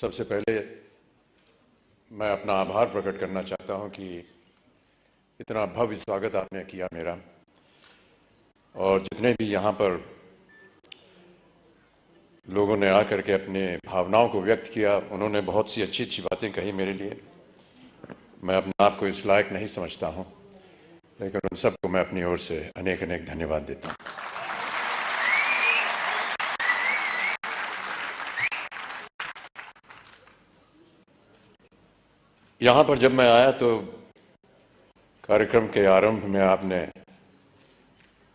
सबसे पहले मैं अपना आभार प्रकट करना चाहता हूं कि इतना भव्य स्वागत आपने किया मेरा, और जितने भी यहाँ पर लोगों ने आकर के अपने भावनाओं को व्यक्त किया, उन्होंने बहुत सी अच्छी अच्छी बातें कही मेरे लिए। मैं अपने आप को इस लायक नहीं समझता हूँ, लेकिन उन सबको मैं अपनी ओर से अनेक अनेक धन्यवाद देता हूँ। यहाँ पर जब मैं आया तो कार्यक्रम के आरंभ में आपने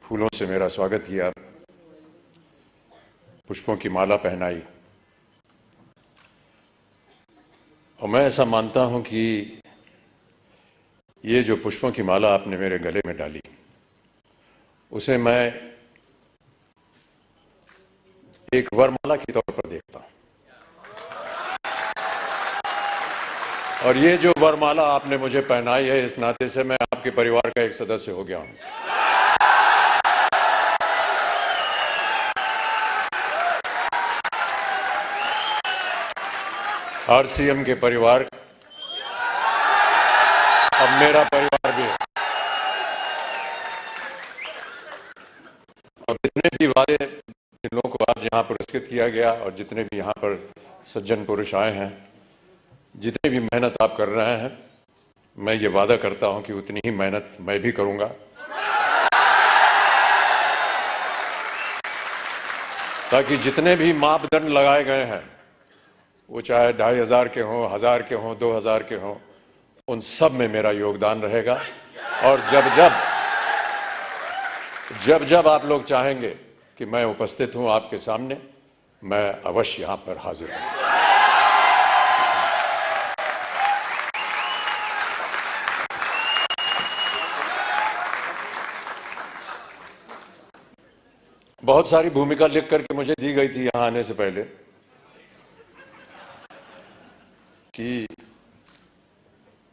फूलों से मेरा स्वागत किया, पुष्पों की माला पहनाई, और मैं ऐसा मानता हूं कि ये जो पुष्पों की माला आपने मेरे गले में डाली, उसे मैं एक वरमाला के तौर पर देखता हूं। और ये जो वरमाला आपने मुझे पहनाई है, इस नाते से मैं आपके परिवार का एक सदस्य हो गया हूं। आरसीएम के परिवार अब मेरा परिवार भी है। और जितने भी वादे जिन लोगों को आज यहाँ पुरस्कृत किया गया, और जितने भी यहाँ पर सज्जन पुरुष आए हैं, जितनी भी मेहनत आप कर रहे हैं, मैं ये वादा करता हूं कि उतनी ही मेहनत मैं भी करूंगा, ताकि जितने भी मापदंड लगाए गए हैं, वो चाहे 2500 के हों, 1000 के हों, 2000 के हों, उन सब में मेरा योगदान रहेगा। और जब जब आप लोग चाहेंगे कि मैं उपस्थित हूं आपके सामने, मैं अवश्य यहां पर हाजिर हूं। बहुत सारी भूमिका लिख करके मुझे दी गई थी यहां आने से पहले कि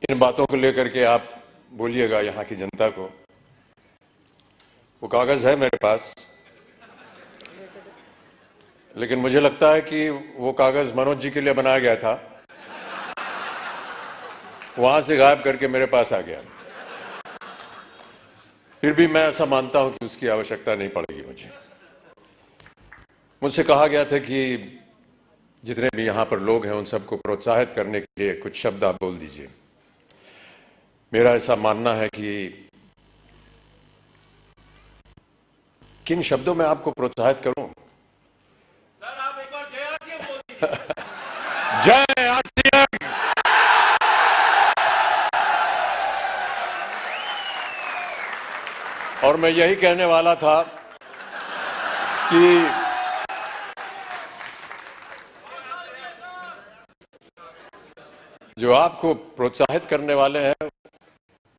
इन बातों को लेकर के आप बोलिएगा यहाँ की जनता को। वो कागज है मेरे पास, लेकिन मुझे लगता है कि वो कागज मनोज जी के लिए बनाया गया था, वहां से गायब करके मेरे पास आ गया। फिर भी मैं ऐसा मानता हूं कि उसकी आवश्यकता नहीं पड़ेगी। मुझसे कहा गया था कि जितने भी यहाँ पर लोग हैं, उन सबको प्रोत्साहित करने के लिए कुछ शब्द आप बोल दीजिए। मेरा ऐसा मानना है कि किन शब्दों में आपको प्रोत्साहित करूं? सर, आप एक बार जय आरसीएम बोल दीजिए। जय आरसीएम। और मैं यही कहने वाला था कि जो आपको प्रोत्साहित करने वाले हैं,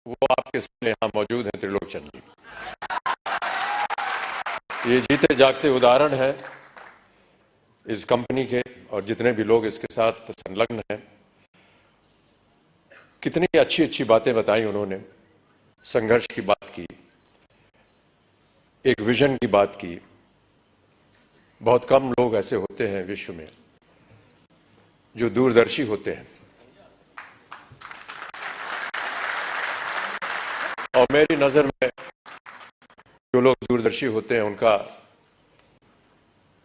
वो आपके सामने यहां मौजूद हैं, त्रिलोकचंद जी। ये जीते जागते उदाहरण है इस कंपनी के, और जितने भी लोग इसके साथ संलग्न हैं। कितनी अच्छी अच्छी बातें बताई उन्होंने, संघर्ष की बात की, एक विजन की बात की। बहुत कम लोग ऐसे होते हैं विश्व में जो दूरदर्शी होते हैं, और मेरी नजर में जो लोग दूरदर्शी होते हैं, उनका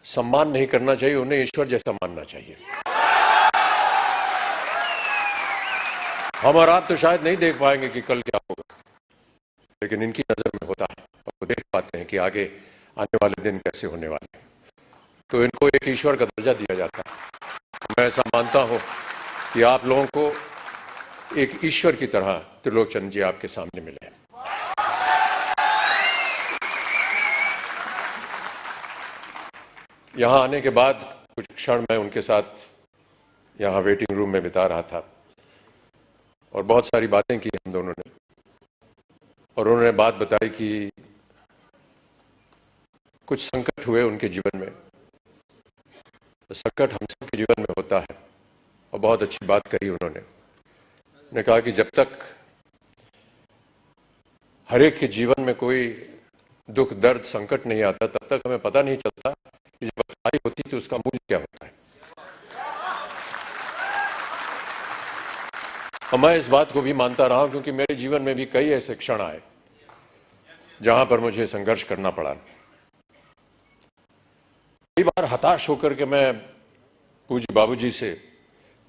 सम्मान नहीं करना चाहिए, उन्हें ईश्वर जैसा मानना चाहिए। हम और आप तो शायद नहीं देख पाएंगे कि कल क्या होगा, लेकिन इनकी नजर में होता है, और वो देख पाते हैं कि आगे आने वाले दिन कैसे होने वाले हैं। तो इनको एक ईश्वर का दर्जा दिया जाता है। मैं ऐसा मानता हूं कि आप लोगों को एक ईश्वर की तरह त्रिलोकचंद जी आपके सामने मिले। यहां आने के बाद कुछ क्षण मैं उनके साथ यहां वेटिंग रूम में बिता रहा था, और बहुत सारी बातें की हम दोनों ने। और उन्होंने बात बताई कि कुछ संकट हुए उनके जीवन में। तो संकट हम सबके जीवन में होता है, और बहुत अच्छी बात कही उन्होंने कहा कि जब तक हर एक के जीवन में कोई दुख दर्द संकट नहीं आता, तब तक हमें पता नहीं चलता कि जब अच्छाई होती तो उसका मूल्य क्या होता है। और मैं इस बात को भी मानता रहा हूं क्योंकि मेरे जीवन में भी कई ऐसे क्षण आए जहां पर मुझे संघर्ष करना पड़ा। कई बार हताश होकर के मैं पूज्य बाबूजी से,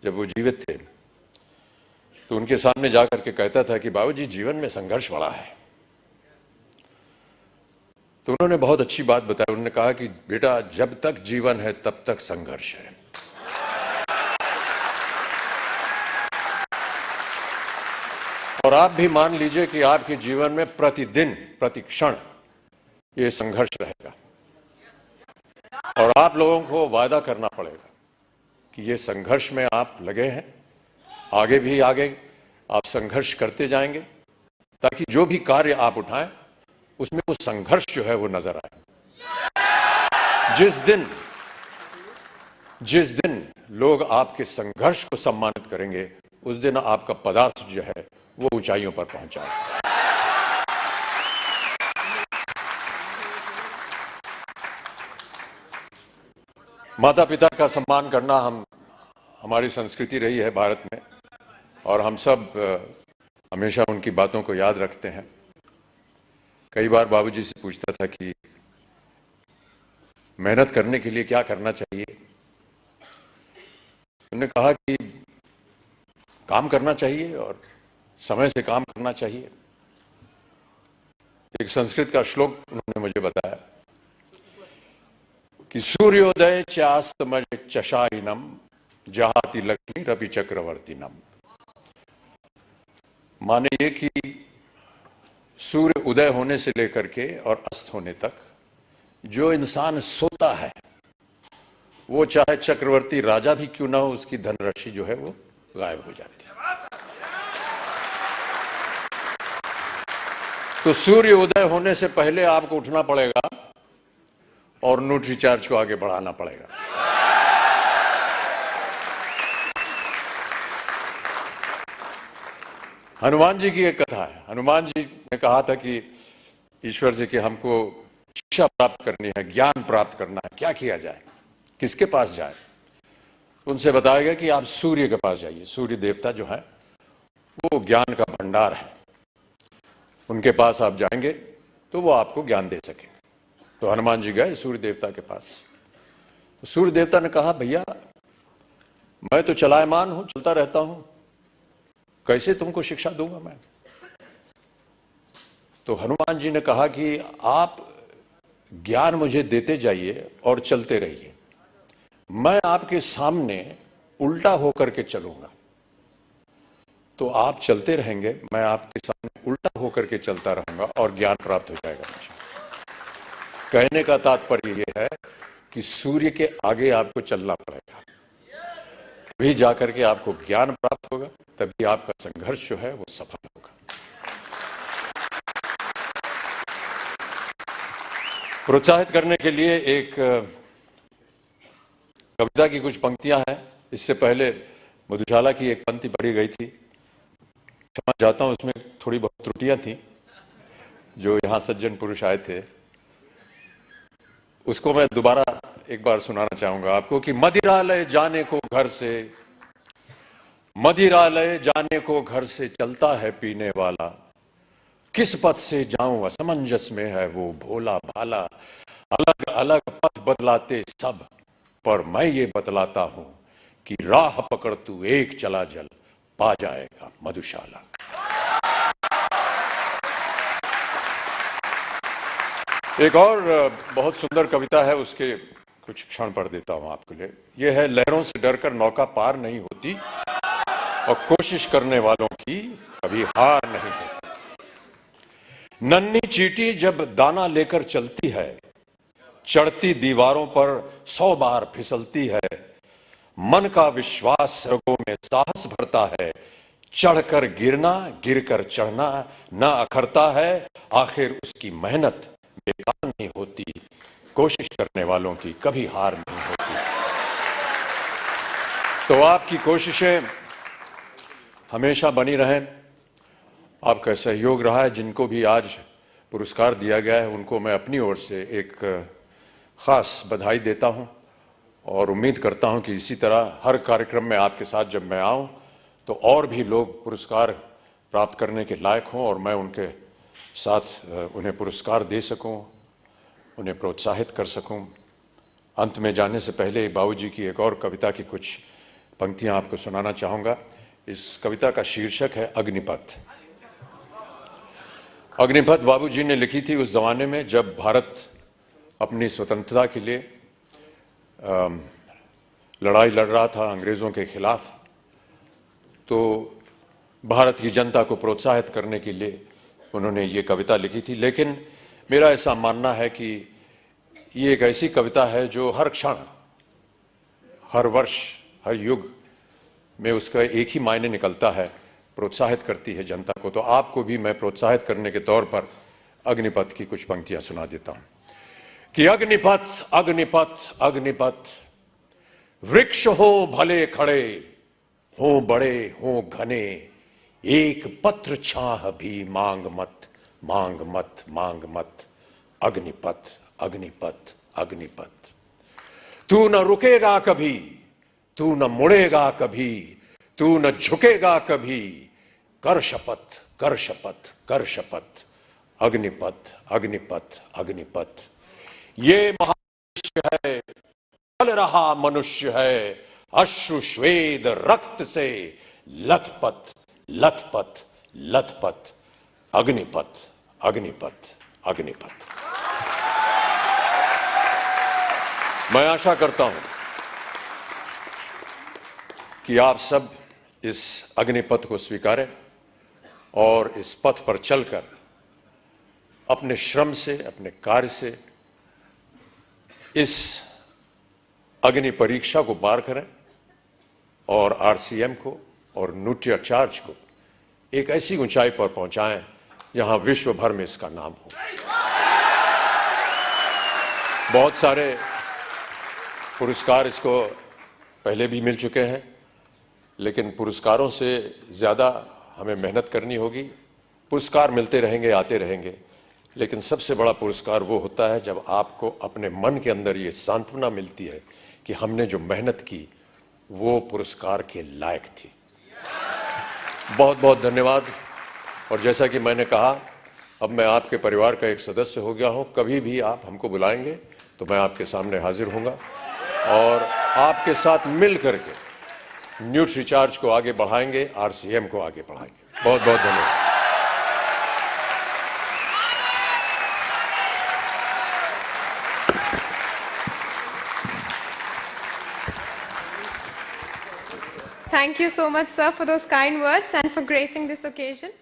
जब वो जीवित थे, तो उनके सामने जाकर के कहता था कि बाबूजी जीवन में संघर्ष बड़ा है। तो उन्होंने बहुत अच्छी बात बताई। उन्होंने कहा कि बेटा जब तक जीवन है तब तक संघर्ष है। और आप भी मान लीजिए कि आपके जीवन में प्रतिदिन प्रति क्षण ये संघर्ष रहेगा और आप लोगों को वादा करना पड़ेगा कि ये संघर्ष में आप लगे हैं, आगे भी आगे आप संघर्ष करते जाएंगे ताकि जो भी कार्य आप उठाएं उसमें वो संघर्ष जो है वो नजर आए। जिस दिन लोग आपके संघर्ष को सम्मानित करेंगे उस दिन आपका पदार्थ जो है वो ऊंचाइयों पर पहुंच जाएगा। माता पिता का सम्मान करना हमारी संस्कृति रही है भारत में और हम सब हमेशा उनकी बातों को याद रखते हैं। कई बार बाबूजी से पूछता था कि मेहनत करने के लिए क्या करना चाहिए। उन्होंने कहा कि काम करना चाहिए और समय से काम करना चाहिए। एक संस्कृत का श्लोक उन्होंने मुझे बताया कि सूर्योदय चास्तमय चशाइनम जहाति लक्ष्मी रवि चक्रवर्तीनम। माने ये कि सूर्य उदय होने से लेकर के और अस्त होने तक जो इंसान सोता है वो चाहे चक्रवर्ती राजा भी क्यों ना हो, उसकी धनराशि जो है वो गायब हो जाती है। तो सूर्य उदय होने से पहले आपको उठना पड़ेगा और न्यूट्री चार्ज को आगे बढ़ाना पड़ेगा। हनुमान जी की एक कथा है। हनुमान जी ने कहा था कि ईश्वर से कि हमको शिक्षा प्राप्त करनी है, ज्ञान प्राप्त करना है, क्या किया जाए, किसके पास जाए। उनसे बताया गया कि आप सूर्य के पास जाइए। सूर्य देवता जो है वो ज्ञान का भंडार है, उनके पास आप जाएंगे तो वो आपको ज्ञान दे सकेंगे। तो हनुमान जी गए सूर्य देवता के पास। तो सूर्य देवता ने कहा भैया मैं तो चलायमान हूं, चलता रहता हूं, कैसे तुमको शिक्षा दूंगा मैं। तो हनुमान जी ने कहा कि आप ज्ञान मुझे देते जाइए और चलते रहिए, मैं आपके सामने उल्टा होकर के चलूंगा। तो आप चलते रहेंगे, मैं आपके सामने उल्टा होकर के चलता रहूंगा और ज्ञान प्राप्त हो जाएगा मुझे। कहने का तात्पर्य यह है कि सूर्य के आगे आपको चलना पड़ेगा, तभी जाकर के आपको ज्ञान प्राप्त होगा, तभी आपका संघर्ष जो है वो सफल होगा। प्रोत्साहित करने के लिए एक कविता की कुछ पंक्तियां हैं। इससे पहले मधुशाला की एक पंक्ति पढ़ी गई थी, क्षमा चाहता हूं, उसमें थोड़ी बहुत त्रुटियां थी। जो यहां सज्जन पुरुष आए थे उसको मैं दोबारा एक बार सुनाना चाहूंगा आपको कि मदिरालय जाने को घर से, मदिरालय जाने को घर से चलता है पीने वाला, किस पथ से जाऊं असमंजस में है वो भोला भाला। अलग अलग पथ बदलाते सब, पर मैं ये बतलाता हूं कि राह पकड़ तू एक चला जल, पा जाएगा मधुशाला। एक और बहुत सुंदर कविता है, उसके कुछ क्षण पढ़ देता हूं आपके लिए। यह है लहरों से डरकर नौका पार नहीं होती और कोशिश करने वालों की कभी हार नहीं होती। नन्ही चींटी जब दाना लेकर चलती है, चढ़ती दीवारों पर 100 बार फिसलती है। मन का विश्वास रगों में साहस भरता है, चढ़कर गिरना गिरकर चढ़ना न अखरता है। आखिर उसकी मेहनत बेकार नहीं होती, कोशिश करने वालों की कभी हार नहीं होती। तो आपकी कोशिशें हमेशा बनी रहें। आपका सहयोग रहा है। जिनको भी आज पुरस्कार दिया गया है उनको मैं अपनी ओर से एक खास बधाई देता हूं और उम्मीद करता हूं कि इसी तरह हर कार्यक्रम में आपके साथ जब मैं आऊं तो और भी लोग पुरस्कार प्राप्त करने के लायक हों और मैं उनके साथ उन्हें पुरस्कार दे सकूं, उन्हें प्रोत्साहित कर सकूं। अंत में जाने से पहले बाबूजी की एक और कविता की कुछ पंक्तियां आपको सुनाना चाहूंगा। इस कविता का शीर्षक है अग्निपथ। अग्निपथ बाबूजी ने लिखी थी उस जमाने में जब भारत अपनी स्वतंत्रता के लिए लड़ाई लड़ रहा था अंग्रेजों के खिलाफ। तो भारत की जनता को प्रोत्साहित करने के लिए उन्होंने ये कविता लिखी थी। लेकिन मेरा ऐसा मानना है कि ये एक ऐसी कविता है जो हर क्षण, हर वर्ष, हर युग में उसका एक ही मायने निकलता है, प्रोत्साहित करती है जनता को। तो आपको भी मैं प्रोत्साहित करने के तौर पर अग्निपथ की कुछ पंक्तियां सुना देता हूं कि अग्निपथ अग्निपथ अग्निपथ, वृक्ष हो भले खड़े, हो बड़े हो घने, एक पत्र छाह भी मांग मत मांग मत मांग मत। अग्निपथ अग्निपथ अग्निपथ, तू न रुकेगा कभी, तू न मुड़ेगा कभी, तू न झुकेगा कभी, कर शपथ कर शपथ कर शपथ। अग्निपथ अग्निपथ अग्निपथ, ये महामनुष्य है, चल रहा मनुष्य है, अश्रु श्वेद रक्त से लथपथ लथपथ लथपथ। अग्निपथ अग्निपथ अग्निपथ। मैं आशा करता हूं कि आप सब इस अग्निपथ को स्वीकारें और इस पथ पर चलकर अपने श्रम से, अपने कार्य से इस अग्नि परीक्षा को पार करें और आरसीएम को और न्यूट्रिचार्ज को एक ऐसी ऊंचाई पर पहुंचाएं जहां विश्व भर में इसका नाम हो। बहुत सारे पुरस्कार इसको पहले भी मिल चुके हैं, लेकिन पुरस्कारों से ज्यादा हमें मेहनत करनी होगी। पुरस्कार मिलते रहेंगे, आते रहेंगे, लेकिन सबसे बड़ा पुरस्कार वो होता है जब आपको अपने मन के अंदर ये सांत्वना मिलती है कि हमने जो मेहनत की वो पुरस्कार के लायक थी। बहुत बहुत धन्यवाद। और जैसा कि मैंने कहा, अब मैं आपके परिवार का एक सदस्य हो गया हूं। कभी भी आप हमको बुलाएंगे तो मैं आपके सामने हाजिर होऊंगा और आपके साथ मिल करके न्यूट्रिचार्ज को आगे बढ़ाएंगे, आरसीएम को आगे बढ़ाएंगे। बहुत बहुत धन्यवाद। Thank you so much, sir, for those kind words and for gracing this occasion.